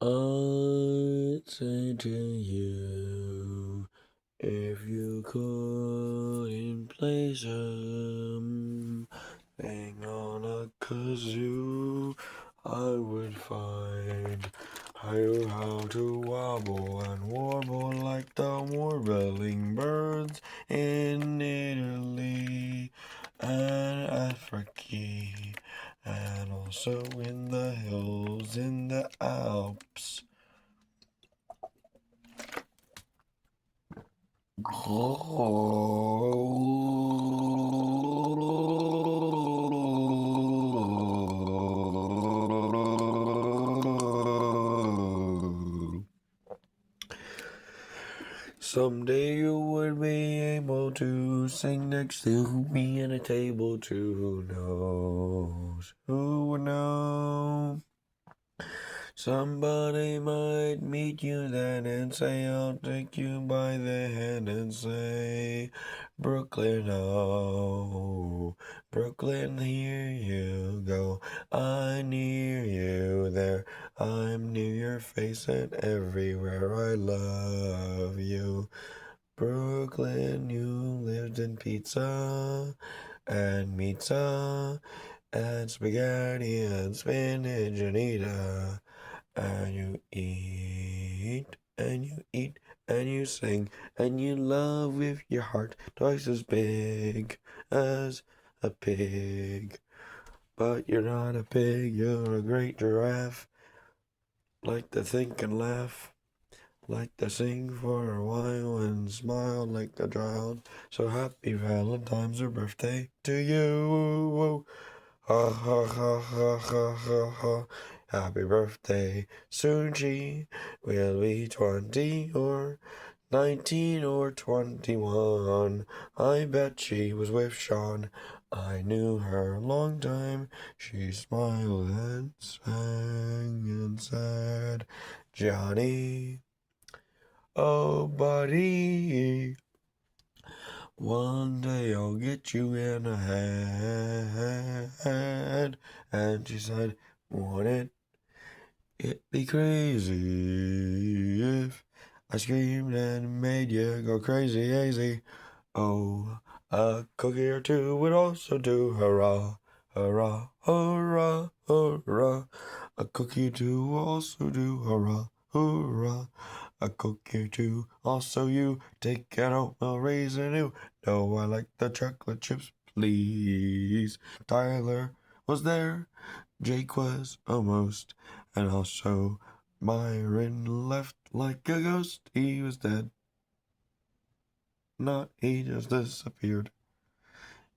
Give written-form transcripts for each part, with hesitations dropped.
I'd say to you, if you couldn't play something on a kazoo, I would find how to wobble and warble like the warbling birds in Italy and Africa, and also in the hills in the Alps. Someday you would be able to sing next to me at a table too. Who knows? Who would know? Somebody might meet you then and say, I'll take you by the hand and say, Brooklyn, oh, Brooklyn, here you go. I'm near you there. I'm near your face and everywhere. I love you. Brooklyn, you lived in pizza and pizza and spaghetti and spinach and Anita. And you eat, and you eat, and you sing, and you love with your heart twice as big as a pig. But you're not a pig, you're a great giraffe. Like to think and laugh, like to sing for a while and smile like a child. So happy Valentine's or birthday to you. Ha ha ha ha ha ha ha. Happy birthday, soon she will be 20 or 19 or 21. I bet she was with Sean. I knew her a long time. She smiled and sang and said, Johnny, oh buddy, one day I'll get you in a head. And she said, wouldn't it be crazy if I screamed and made you go crazy, hazy? Oh, a cookie or two would also do. Hurrah, hurrah, hurrah, hurrah. A cookie or two will also do. Hurrah, hurrah. A cookie or two. Also, you take caramel raisin. No, I like the chocolate chips, please. Tyler was there. Jake was almost. And also, Myron left like a ghost. He was dead. Not he just disappeared.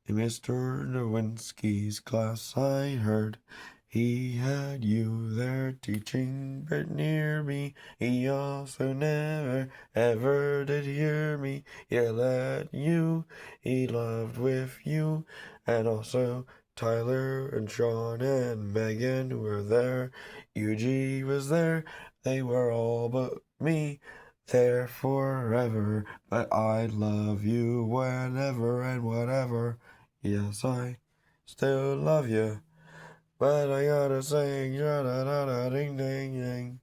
In Mr. Nowinski's class, I heard he had you there teaching, but near me, he also never ever did hear me yell at you. He loved with you, and also Tyler and Sean and Megan were there. Eugene was there. They were all but me there forever, but I love you whenever and whatever. Yes, I still love you, but I gotta sing, da da da da ding ding ding.